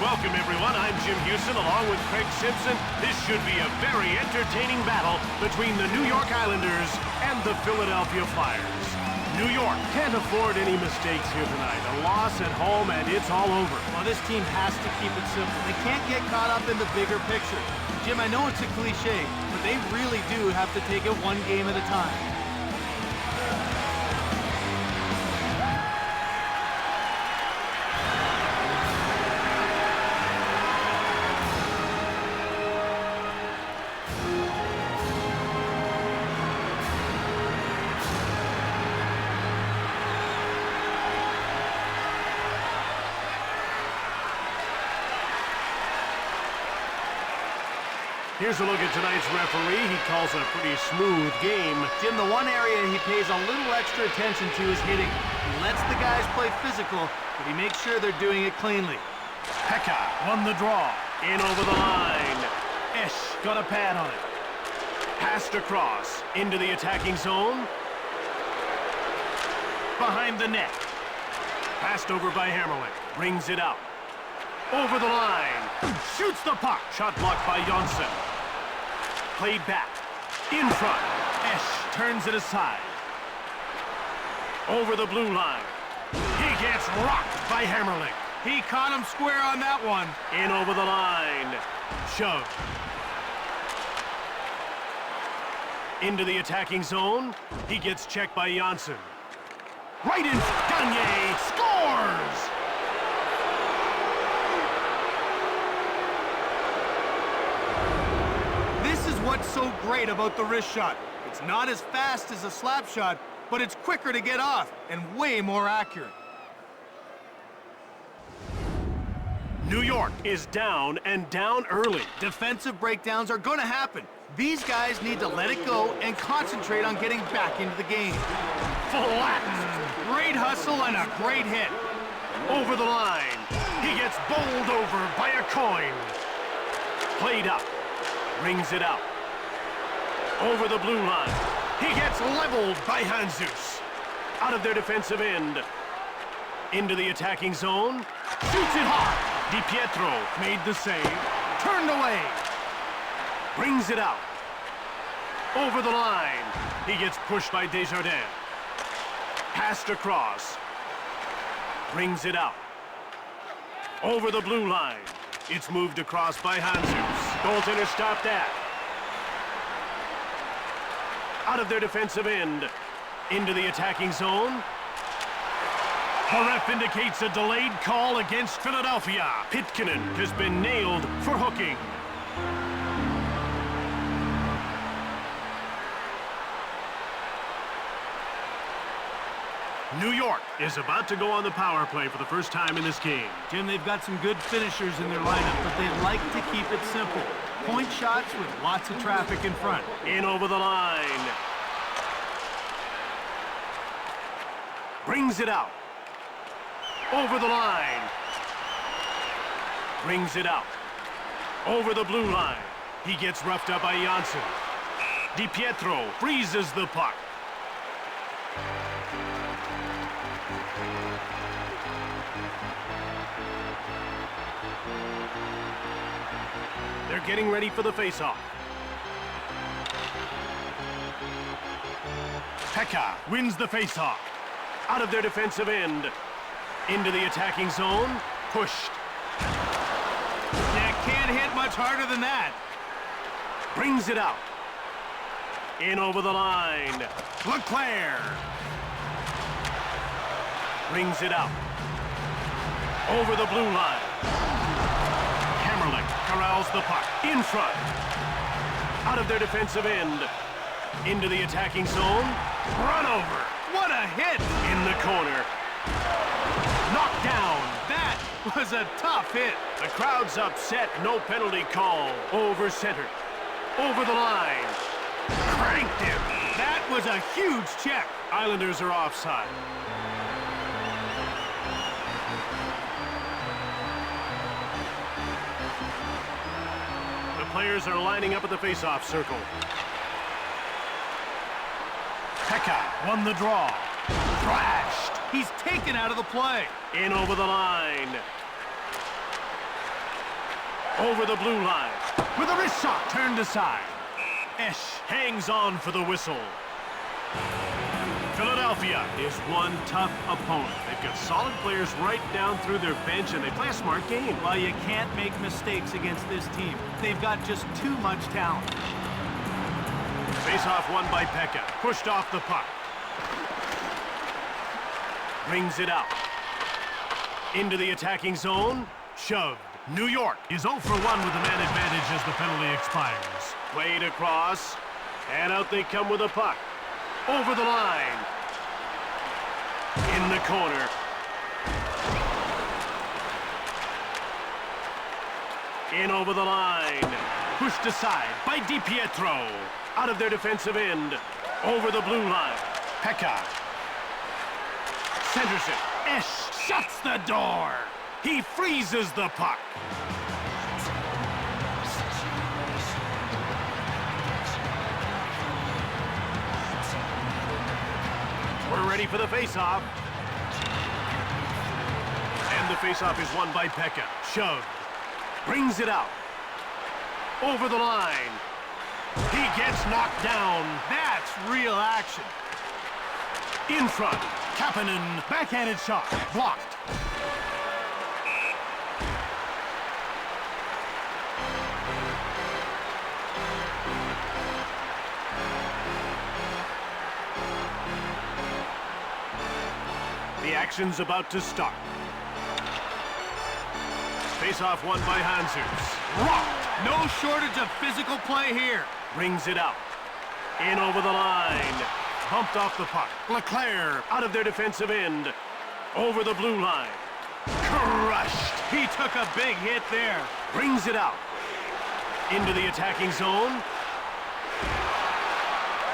Welcome, everyone. I'm Jim Houston, along with Craig Simpson. This should be a very entertaining battle between the New York Islanders and the Philadelphia Flyers. New York can't afford any mistakes here tonight. A loss at home, and it's all over. Well, this team has to keep it simple. They can't get caught up in the bigger picture. Jim, I know it's a cliche, but they really do have to take it one game at a time. Here's a look at tonight's referee. He calls a pretty smooth game. Jim, the one area he pays a little extra attention to is hitting. He lets the guys play physical, but he makes sure they're doing it cleanly. Pekka won the draw. In over the line. Esch got a pad on it. Passed across into the attacking zone. Behind the net. Passed over by Hammerlick. Brings it out. Over the line. Shoots the puck. Shot blocked by Jonsson. Played back. In front. Esch turns it aside. Over the blue line. He gets rocked by Hammerlick. He caught him square on that one. In over the line. Shove. Into the attacking zone. He gets checked by Jonsson. Right in. Gagne scores! What's so great about the wrist shot? It's not as fast as a slap shot, but it's quicker to get off and way more accurate. New York is down and down early. Defensive breakdowns are going to happen. These guys need to let it go and concentrate on getting back into the game. Flattened. Great hustle and a great hit. Over the line. He gets bowled over by a coin. Played up. Brings it out. Over the blue line. He gets leveled by Jesus. Out of their defensive end. Into the attacking zone. Shoots it hard. Di Pietro made the save. Turned away. Brings it out. Over the line. He gets pushed by Desjardins. Passed across. Brings it out. Over the blue line. It's moved across by Jesus. Goaltender stopped that. Out of their defensive end. Into the attacking zone. The ref indicates a delayed call against Philadelphia. Pitkanen has been nailed for hooking. New York is about to go on the power play for the first time in this game. Jim, they've got some good finishers in their lineup, but they like to keep it simple. Point shots with lots of traffic in front. In over the line. Brings it out. Over the line. Brings it out. Over the blue line. He gets roughed up by Jonsson. Di Pietro freezes the puck. They're getting ready for the face-off. Pekka wins the face-off. Out of their defensive end. Into the attacking zone. Pushed. Yeah, can't hit much harder than that. Brings it out. In over the line. LeClaire. Brings it out. Over the blue line. Hammerlick corrals the puck. In front. Out of their defensive end. Into the attacking zone. Run over. What a hit! In the corner. Knocked down. That was a tough hit. The crowd's upset. No penalty call. Over center. Over the line. Cranked him. That was a huge check. Islanders are offside. The players are lining up at the face-off circle. Pekka won the draw. Thrashed. He's taken out of the play. In over the line. Over the blue line. With a wrist shot turned aside. Esch hangs on for the whistle. Philadelphia is one tough opponent. They've got solid players right down through their bench, and they play a smart game. Well, you can't make mistakes against this team. They've got just too much talent. Face-off won by Pekka. Pushed off the puck. Brings it out. Into the attacking zone. Shoved. New York is 0 for 1 with the man advantage as the penalty expires. Played across. And out they come with a puck. Over the line. In the corner. In over the line. Pushed aside by DiPietro. Out of their defensive end. Over the blue line. Pekka. Centers it. Esch shuts the door. He freezes the puck. We're ready for the face-off. And the face-off is won by Pekka. Shoved. Brings it out. Over the line. He gets knocked down. That's real action. In front. Kapanen. Backhanded shot. Blocked. The action's about to start. Face-off won by Hansers. Rocked. No shortage of physical play here. Brings it out. In over the line. Bumped off the puck. Leclerc out of their defensive end. Over the blue line. Crushed. He took a big hit there. Brings it out. Into the attacking zone.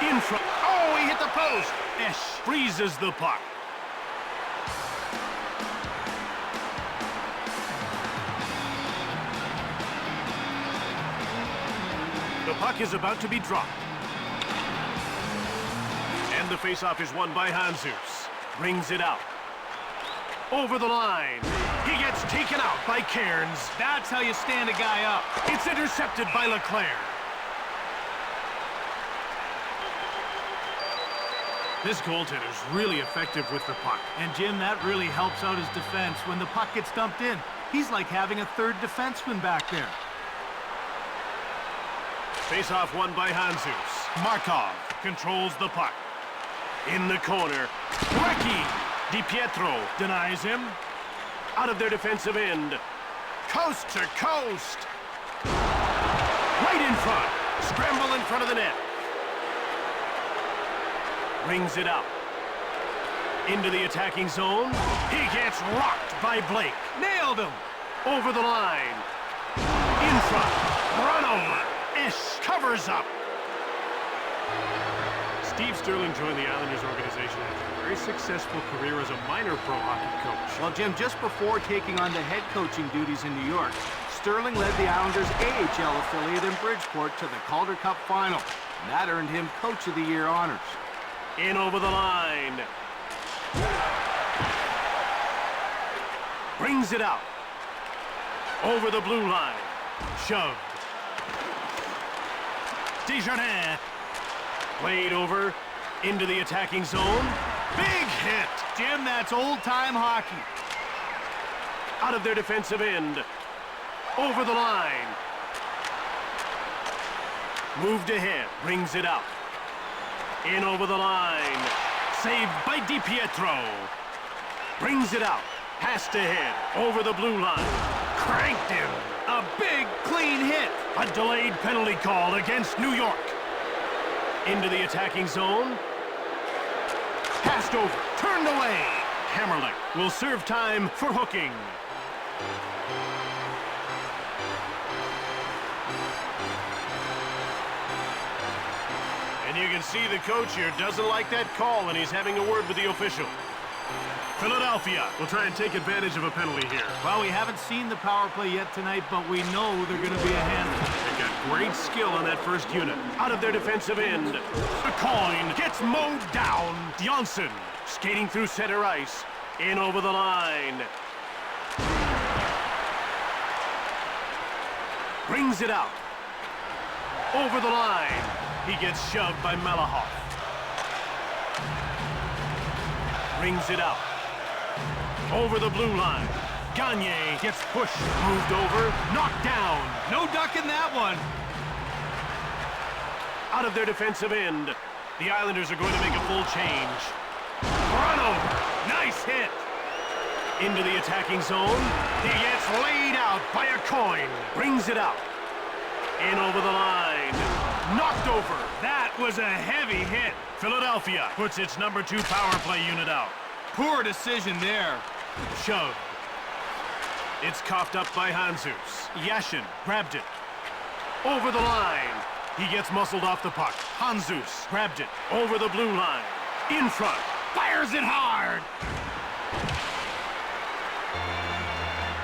In front. Oh, he hit the post. Esch freezes the puck. The puck is about to be dropped. And the face-off is won by Hansers. Brings it out. Over the line. He gets taken out by Cairns. That's how you stand a guy up. It's intercepted by Leclerc. This goaltender is really effective with the puck. And Jim, that really helps out his defense when the puck gets dumped in. He's like having a third defenseman back there. Face-off won by Hansers. Markov controls the puck. In the corner. Recchi. DiPietro denies him. Out of their defensive end. Coast to coast. Right in front. Scramble in front of the net. Brings it out. Into the attacking zone. He gets rocked by Blake. Nailed him. Over the line. In front. Run over. Esch covers up. Steve Sterling joined the Islanders organization after a very successful career as a minor pro hockey coach. Well, Jim, just before taking on the head coaching duties in New York, Sterling led the Islanders' AHL affiliate in Bridgeport to the Calder Cup final. And that earned him Coach of the Year honors. In over the line. Brings it out. Over the blue line. Shoved. Desjardins. Played over. Into the attacking zone. Big hit. Jim, that's old-time hockey. Out of their defensive end. Over the line. Moved ahead. Brings it out. In over the line. Saved by DiPietro. Brings it out. Passed ahead. Over the blue line. Cranked him. A big, clean hit. A delayed penalty call against New York. Into the attacking zone. Passed over. Turned away. Hammerlick will serve time for hooking. And you can see the coach here doesn't like that call, and he's having a word with the official. Philadelphia will try and take advantage of a penalty here. Well, we haven't seen the power play yet tonight, but we know they're going to be a handle. They've got great skill on that first unit. Out of their defensive end. The coin gets mowed down. Johnson skating through center ice. In over the line. Brings it out. Over the line. He gets shoved by Malahoff. Brings it out. Over the blue line. Gagne gets pushed. Moved over. Knocked down. No ducking that one. Out of their defensive end. The Islanders are going to make a full change. Run over. Nice hit. Into the attacking zone. He gets laid out by a coin. Brings it out. In over the line. Knocked over. That was a heavy hit. Philadelphia puts its number 2 power play unit out. Poor decision there. Shoved. It's coughed up by Handzus. Yashin grabbed it. Over the line. He gets muscled off the puck. Handzus grabbed it. Over the blue line. In front. Fires it hard.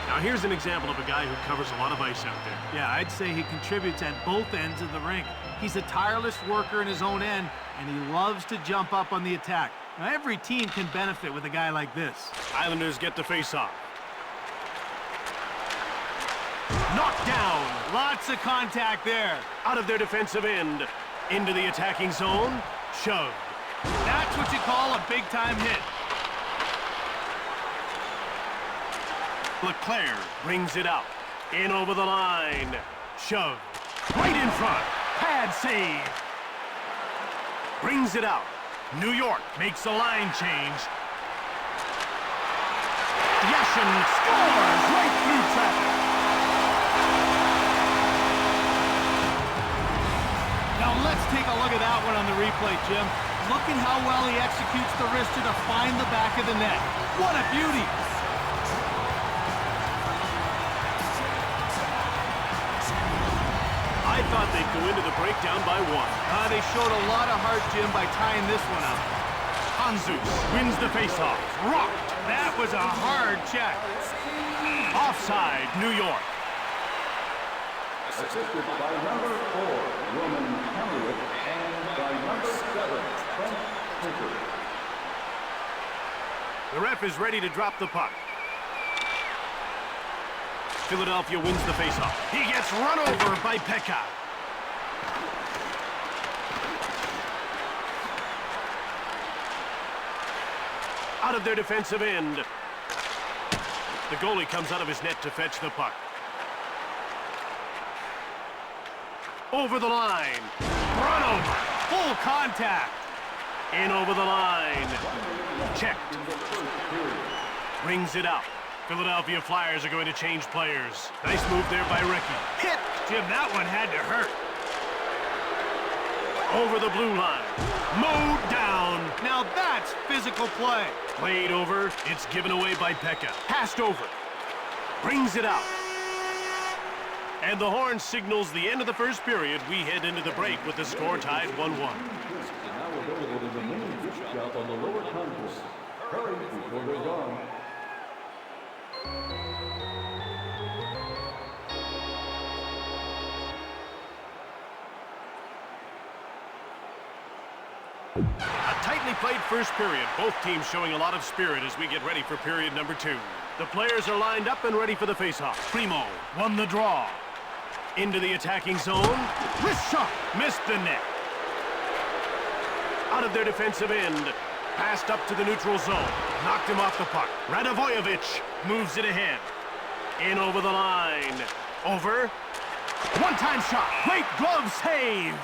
Now here's an example of a guy who covers a lot of ice out there. Yeah, I'd say he contributes at both ends of the rink. He's a tireless worker in his own end, and he loves to jump up on the attack. Now, every team can benefit with a guy like this. Islanders get the face-off. Knocked down. Lots of contact there. Out of their defensive end. Into the attacking zone. Shoved. That's what you call a big-time hit. LeClaire brings it out. In over the line. Shoved. Right in front. Pad save. Brings it out. New York makes a line change. Yashin scores right through traffic. Now let's take a look at that one on the replay, Jim. Look at how well he executes the wrister to find the back of the net. What a beauty! I thought they'd go into the breakdown by 1. They showed a lot of heart, Jim, by tying this one up. Handzus wins the faceoff. Rocked. That was a hard check. Offside, New York. Assisted by number 4, Roman Elliott, and by number 7, Trent Tinker. The ref is ready to drop the puck. Philadelphia wins the faceoff. He gets run over by Pekka. Out of their defensive end. The goalie comes out of his net to fetch the puck. Over the line. Run over. Full contact. In over the line. Checked. Brings it out. Philadelphia Flyers are going to change players. Nice move there by Ricky. Hit! Jim, that one had to hurt. Over the blue line. Mowed down. Now that's physical play. Played over. It's given away by Pekka. Passed over. Brings it out. And the horn signals the end of the first period. We head into the break with the score tied 1-1. And now available in the main disc job on the lower concourse. Hurry before they're gone. A tightly played first period. Both teams showing a lot of spirit as we get ready for period number 2. The players are lined up and ready for the faceoff. Primo won the draw. Into the attacking zone. Wrist shot. Missed the net. Out of their defensive end. Passed up to the neutral zone. Knocked him off the puck. Radovojevic moves it ahead. In over the line. Over. One-time shot. Great glove save.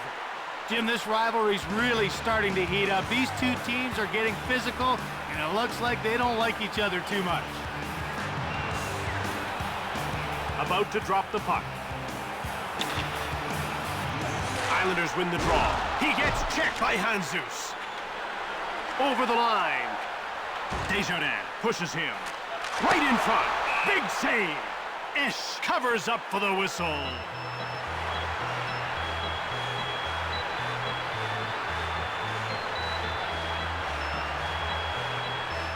Jim, this rivalry's really starting to heat up. These two teams are getting physical, and it looks like they don't like each other too much. About to drop the puck. Islanders win the draw. He gets checked by Handzus. Over the line. Desjardins pushes him. Right in front. Big save. Esch covers up for the whistle.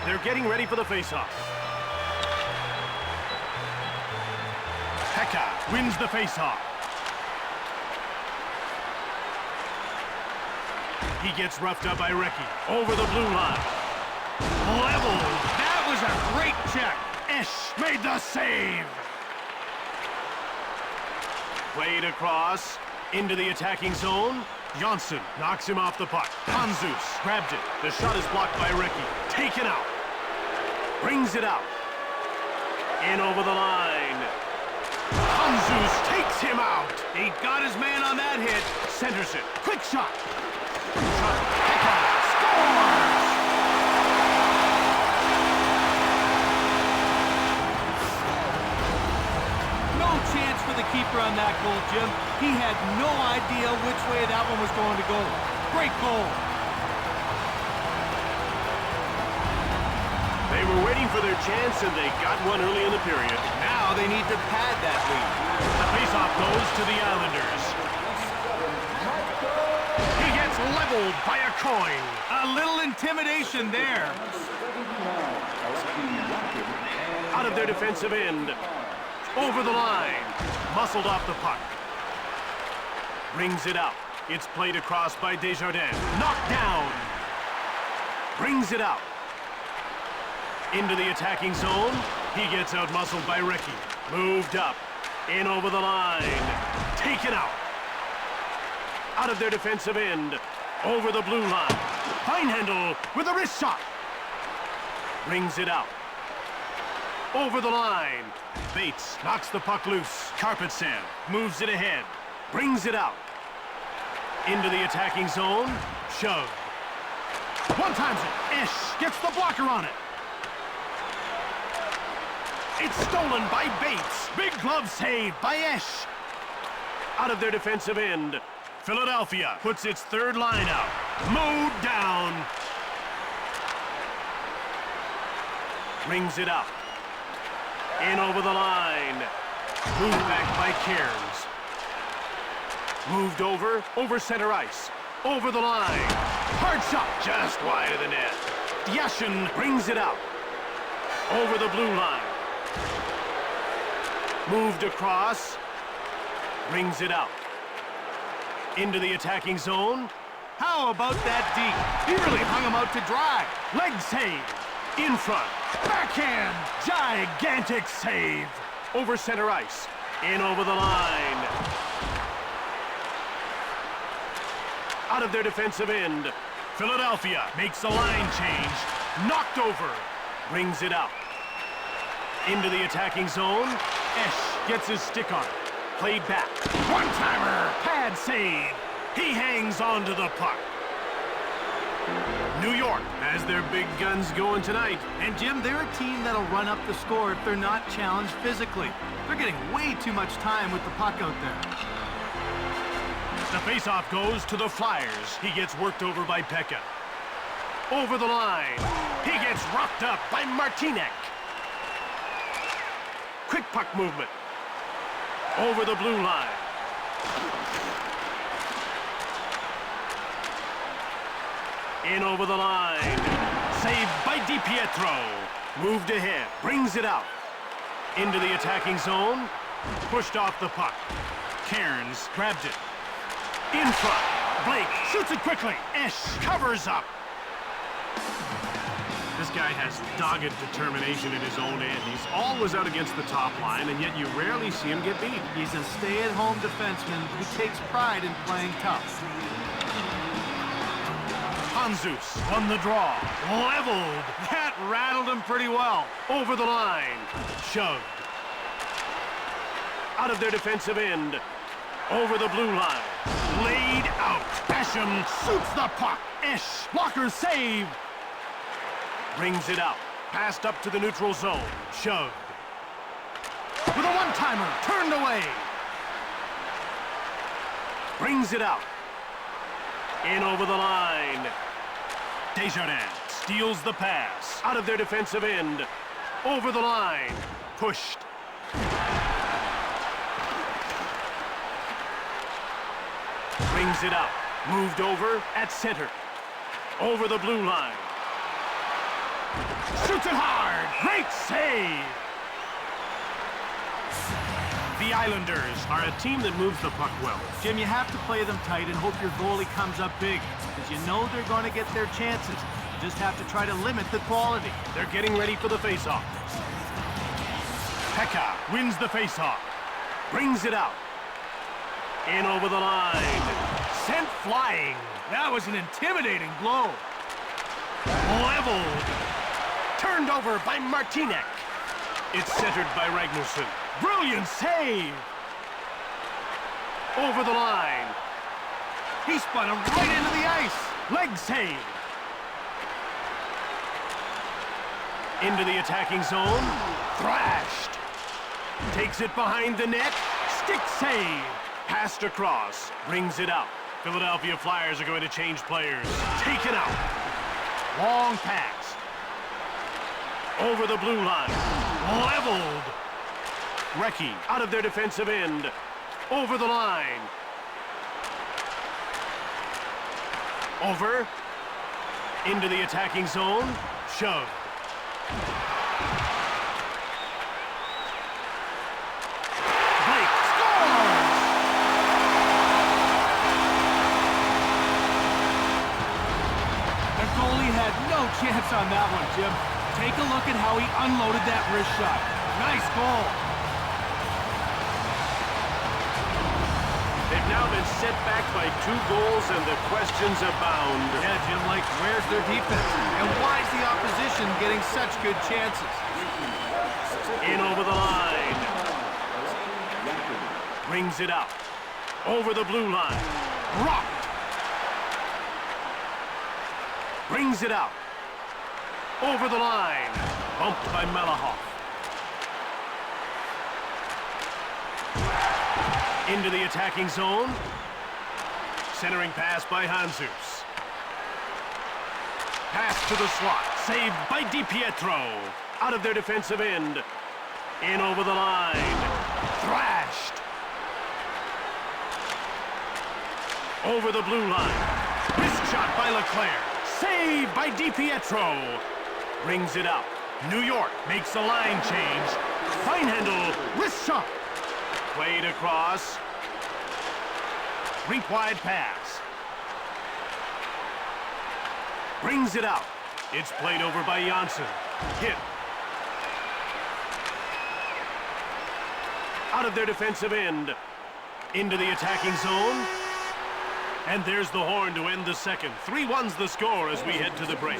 They're getting ready for the faceoff. Pekka wins the faceoff. He gets roughed up by Ricky. Over the blue line. Level. That was a great check. Esch made the save. Played across into the attacking zone. Johnson knocks him off the puck. Hanzus grabbed it. The shot is blocked by Ricky. Taken out. Brings it out. In over the line. Hanzus takes him out. He got his man on that hit. Centers it. Quick shot. Pekka scores! No chance for the keeper on that goal, Jim. He had no idea which way that one was going to go. Great goal. They were waiting for their chance, and they got one early in the period. Now they need to pad that lead. The faceoff goes to the Islanders. He gets leveled by a coin. A little intimidation there. Out of their defensive end. Over the line. Muscled off the puck. Brings it out. It's played across by Desjardins. Knocked down. Brings it out. Into the attacking zone. He gets out-muscled by Ricky. Moved up. In over the line. Taken out. Out of their defensive end. Over the blue line. Finehandle with a wrist shot. Brings it out. Over the line. Bates knocks the puck loose. Carpetsan moves it ahead. Brings it out. Into the attacking zone. Shove. One-times it. Esch gets the blocker on it. It's stolen by Bates. Big glove save by Esch. Out of their defensive end. Philadelphia puts its third line out. Mowed down. Brings it up. In over the line. Moved back by Cairns. Moved over center ice. Over the line. Hard shot just wide of the net. Yashin brings it out. Over the blue line. Moved across. Brings it out. Into the attacking zone. How about that deep? He really hung him out to dry. Leg save. In front. Backhand. Gigantic save. Over center ice. In over the line. Out of their defensive end. Philadelphia makes a line change. Knocked over. Brings it out. Into the attacking zone. Esch gets his stick on it. Played back. One-timer. Pad save. He hangs onto the puck. New York has their big guns going tonight. And Jim, they're a team that'll run up the score if they're not challenged physically. They're getting way too much time with the puck out there. The faceoff goes to the Flyers. He gets worked over by Pekka. Over the line. He gets rocked up by Martinek. Quick puck movement. Over the blue line. In over the line. Saved by DiPietro. Moved ahead. Brings it out. Into the attacking zone. Pushed off the puck. Cairns grabbed it. In front. Blake shoots it quickly. Esch covers up. This guy has dogged determination in his own end. He's always out against the top line, and yet you rarely see him get beat. He's a stay-at-home defenseman who takes pride in playing tough. Hanzus won the draw. Leveled. That rattled him pretty well. Over the line. Shoved. Out of their defensive end. Over the blue line. Laid out. Basham shoots the puck. Esch. Blocker save. Brings it out. Passed up to the neutral zone. Shoved. With a one-timer. Turned away. Brings it out. In over the line. Desjardins steals the pass. Out of their defensive end. Over the line. Pushed. Brings it out. Moved over at center. Over the blue line. Shoots it hard. Great save. The Islanders are a team that moves the puck well. Jim, you have to play them tight and hope your goalie comes up big, because you know they're going to get their chances. You just have to try to limit the quality. They're getting ready for the faceoff. Pekka wins the faceoff. Brings it out. In over the line. Sent flying. That was an intimidating blow. Leveled. Turned over by Martinek. It's centered by Ragnarsson. Brilliant save. Over the line. He spun him right into the ice. Leg save. Into the attacking zone. Thrashed. Takes it behind the net. Stick save. Passed across. Brings it out. Philadelphia Flyers are going to change players. Taken out. Long pass. Over the blue line. Leveled. Recchi out of their defensive end. Over the line. Over. Into the attacking zone. Shove. Blake scores! The goalie had no chance on that one, Jim. Take a look at how he unloaded that wrist shot. Nice goal. They've now been set back by 2 goals and the questions abound. Yeah, Jim, like, where's their defense? And why is the opposition getting such good chances? In over the line. Brings it out. Over the blue line. Rocked. Brings it out. Over the line. Bumped by Malahoff. Into the attacking zone. Centering pass by Handzus. Pass to the slot. Saved by DiPietro. Out of their defensive end. In over the line. Thrashed. Over the blue line. Wrist shot by Leclerc. Saved by DiPietro. Brings it out. New York makes a line change. Fine handle. Wrist shot. Played across. Rink-wide pass. Brings it out. It's played over by Janssen. Hit. Out of their defensive end. Into the attacking zone. And there's the horn to end the second. 3-1's the score as we head to the break.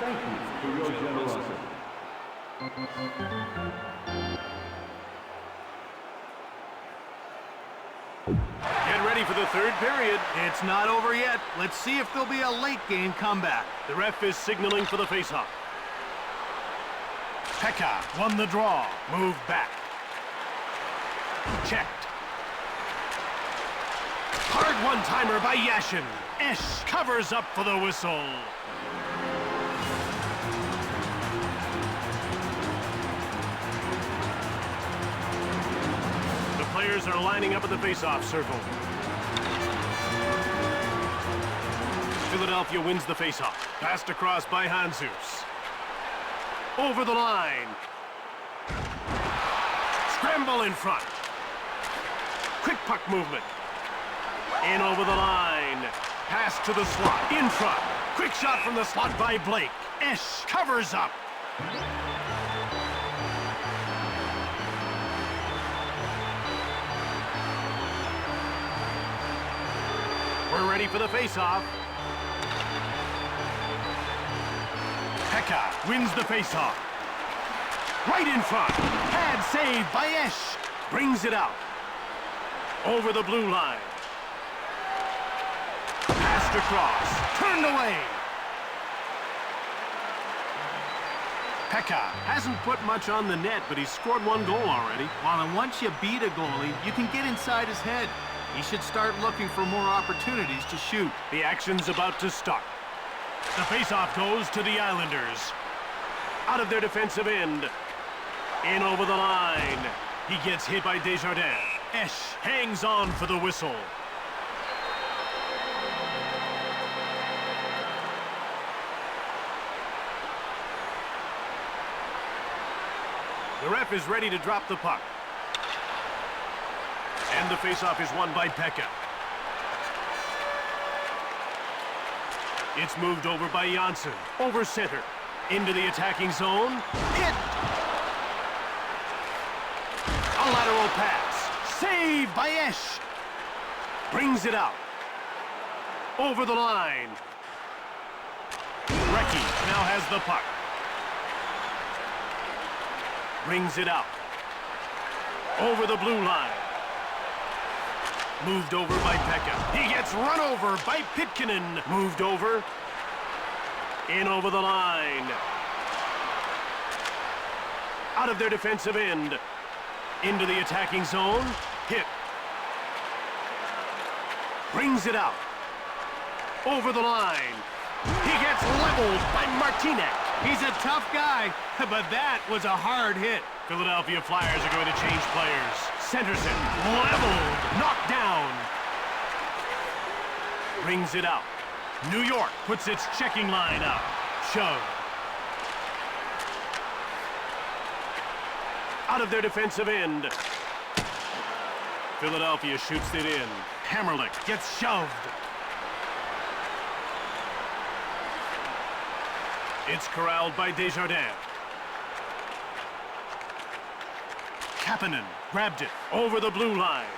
Thank you for your generosity. Get ready for the third period. It's not over yet. Let's see if there'll be a late-game comeback. The ref is signaling for the faceoff. Pekka won the draw. Moved back. Checked. Hard one-timer by Yashin. Esch covers up for the whistle. The players are lining up at the faceoff circle. Philadelphia wins the faceoff. Passed across by Handzus. Over the line. Scramble in front. Quick puck movement. In over the line. Pass to the slot. In front. Quick shot from the slot by Blake. Esch covers up. We're ready for the faceoff. Pekka wins the faceoff. Right in front. Pad saved by Esch. Brings it out. Over the blue line. Passed across. Turned away. Pekka hasn't put much on the net, but he's scored 1 goal already. Well, and once you beat a goalie, you can get inside his head. He should start looking for more opportunities to shoot. The action's about to start. The faceoff goes to the Islanders. Out of their defensive end. In over the line. He gets hit by Desjardins. Esch hangs on for the whistle. The ref is ready to drop the puck. And the faceoff is won by Pekka. It's moved over by Janssen. Over center. Into the attacking zone. Hit! A lateral pass. Saved by Esch. Brings it out. Over the line. Recchi now has the puck. Brings it out. Over the blue line. Moved over by Pekka. He gets run over by Pitkinen. Moved over. In over the line. Out of their defensive end. Into the attacking zone. Hit. Brings it out. Over the line. He gets leveled by Martinek. He's a tough guy, but that was a hard hit. Philadelphia Flyers are going to change players. Centerson, leveled, knocked down. Brings it out. New York puts its checking line out. Shove. Out of their defensive end. Philadelphia shoots it in. Hammerlick gets shoved. It's corralled by Desjardins. Kapanen grabbed it over the blue line.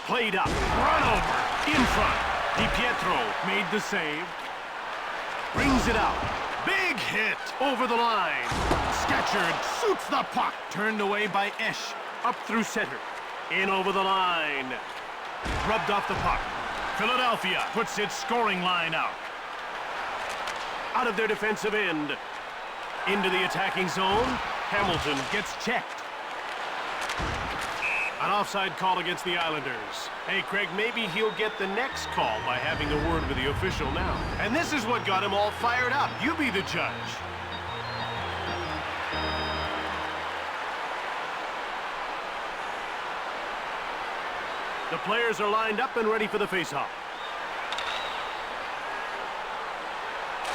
Played up, run over, in front. DiPietro made the save. Brings it out. Big hit over the line. Scatcherd shoots the puck. Turned away by Esch. Up through center. In over the line. Rubbed off the puck. Philadelphia puts its scoring line out. Out of their defensive end. Into the attacking zone. Hamilton gets checked. An offside call against the Islanders. Hey, Craig, maybe he'll get the next call by having a word with the official now. And this is what got him all fired up. You be the judge. The players are lined up and ready for the faceoff.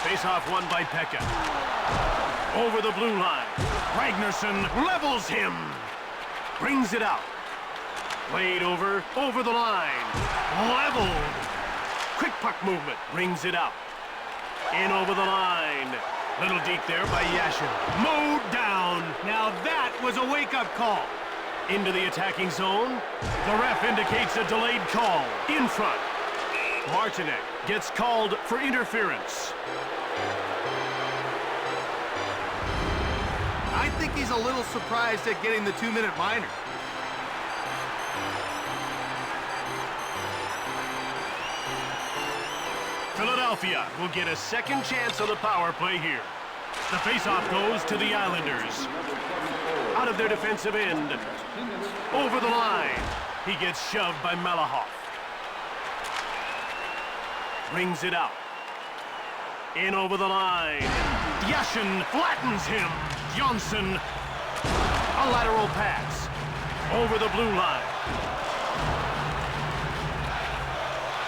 Faceoff won by Pekka. Over the blue line. Ragnarsson levels him. Brings it out. Played over the line. Leveled. Quick puck movement. Brings it out. In over the line. Little deep there by Yashin. Mowed down. Now that was a wake-up call. Into the attacking zone. The ref indicates a delayed call. In front. Martinek gets called for interference. I think he's a little surprised at getting the 2-minute minor. Philadelphia will get a second chance on the power play here. The faceoff goes to the Islanders. Out of their defensive end. Over the line. He gets shoved by Malahoff. Brings it out. In over the line. Yashin flattens him. Johnson. A lateral pass. Over the blue line.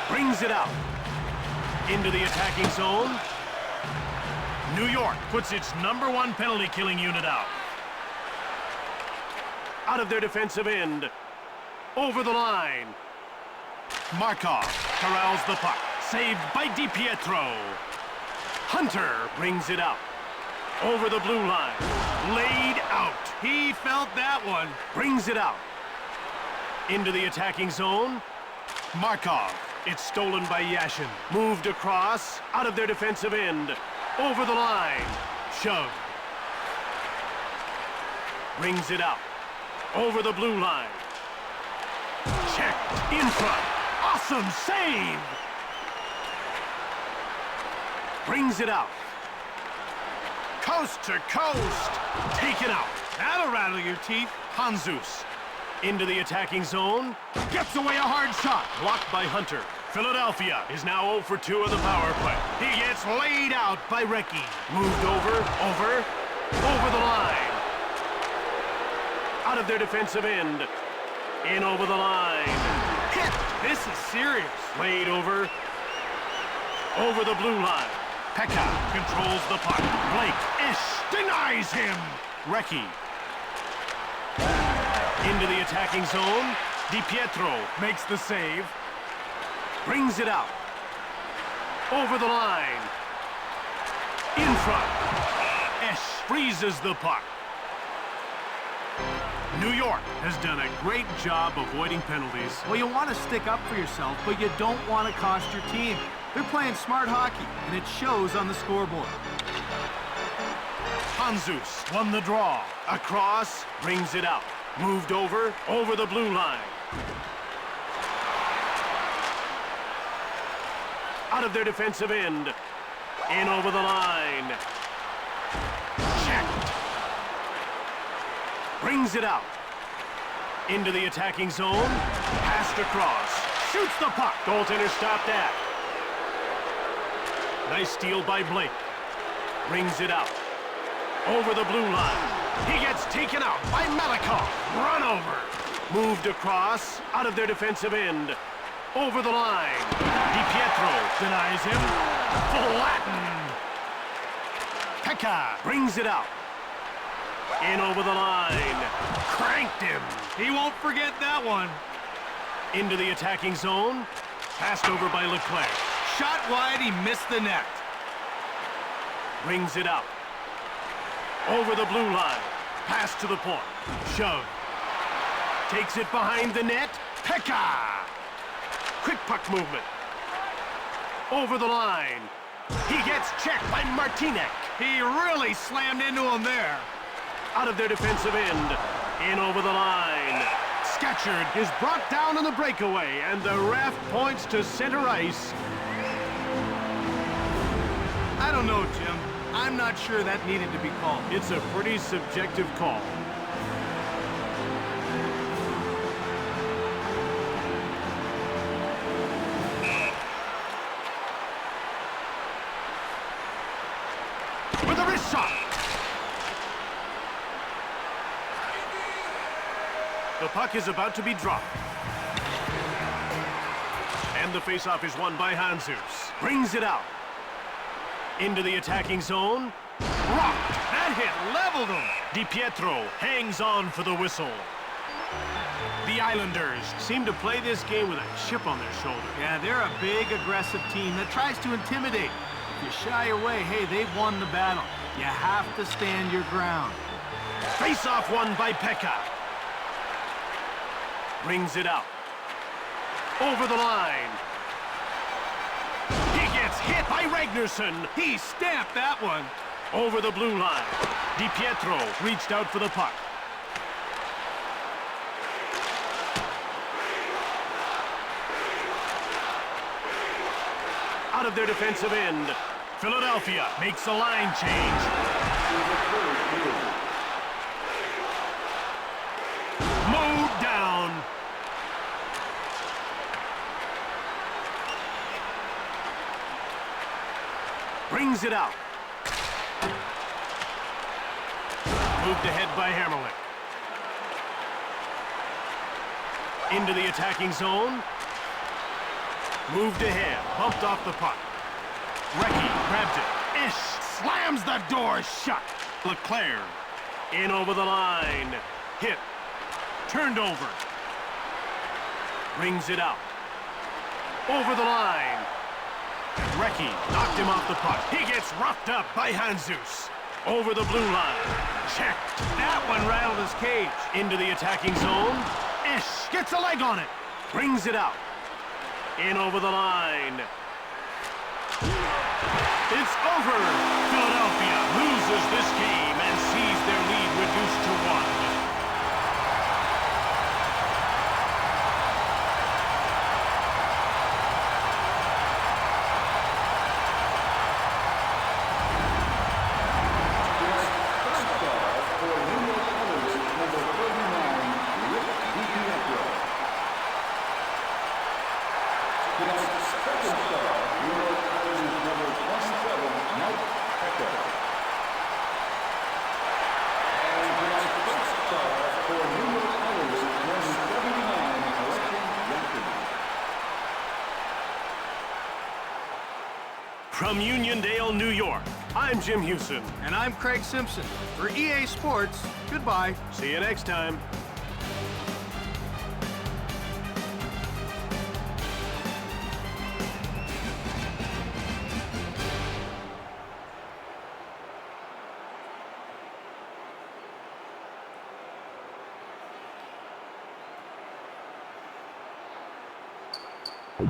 Brings it out. Into the attacking zone. New York puts its #1 penalty-killing unit out. Out of their defensive end. Over the line. Markov corrals the puck. Saved by DiPietro. Hunter brings it out. Over the blue line. Laid out. He felt that one. Brings it out. Into the attacking zone. Markov. It's stolen by Yashin. Moved across. Out of their defensive end. Over the line. Shoved. Brings it out. Over the blue line. Checked. In front. Awesome save. Brings it out. Coast to coast. Taken out. That'll rattle your teeth. Hanzus. Into the attacking zone. Gets away a hard shot. Blocked by Hunter. Philadelphia is now 0 for 2 of the power play. He gets laid out by Recchi. Moved over the line. Out of their defensive end. In over the line. Hit. This is serious. Laid over the blue line. Pekka controls the puck. Blake Esch denies him. Recchi. Into the attacking zone. DiPietro makes the save. Brings it out. Over the line. In front. Esch freezes the puck. New York has done a great job avoiding penalties. Well, you want to stick up for yourself, but you don't want to cost your team. They're playing smart hockey, and it shows on the scoreboard. Jesus won the draw. Across, brings it out. Moved over the blue line. Out of their defensive end. In over the line. Checked. Brings it out. Into the attacking zone. Passed across. Shoots the puck. Goaltender stopped that. Nice steal by Blake. Brings it out. Over the blue line. He gets taken out by Malakov. Run over. Moved across. Out of their defensive end. Over the line. DiPietro denies him. Flattened. Pekka brings it out. In over the line. Cranked him. He won't forget that one. Into the attacking zone. Passed over by Leclerc. Shot wide, he missed the net. Brings it out. Over the blue line. Pass to the point. Shove. Takes it behind the net. Pekka! Quick puck movement. Over the line. He gets checked by Martinek. He really slammed into him there. Out of their defensive end. In over the line. Scatcherd is brought down on the breakaway, and the ref points to center ice. I don't know, Jim. I'm not sure that needed to be called. It's a pretty subjective call. With a wrist shot. The puck is about to be dropped. And the faceoff is won by Jesus. Brings it out. Into the attacking zone. Rocked. That hit leveled him. DiPietro hangs on for the whistle. The Islanders seem to play this game with a chip on their shoulder. Yeah, they're a big, aggressive team that tries to intimidate. If you shy away, hey, they've won the battle. You have to stand your ground. Face-off won by Pekka. Brings it out. Over the line. He gets hit by Ragnarsson. He stamped that one. Over the blue line. DiPietro reached out for the puck. Out of their defensive end. Philadelphia makes a line change. Mowed down. Brings it out. Moved ahead by Hammerlick. Into the attacking zone. Moved ahead. Bumped off the puck. Recchi grabs it. Ish slams the door shut. Leclerc in over the line. Hit. Turned over. Brings it out. Over the line. Recchi knocked him off the puck. He gets roughed up by Jesus. Over the blue line. Checked. That one rattled his cage. Into the attacking zone. Ish gets a leg on it. Brings it out. In over the line. It's over. Philadelphia loses this game and sees their lead reduced to 1. From Uniondale, New York, I'm Jim Houston. And I'm Craig Simpson. For EA Sports, goodbye. See you next time. You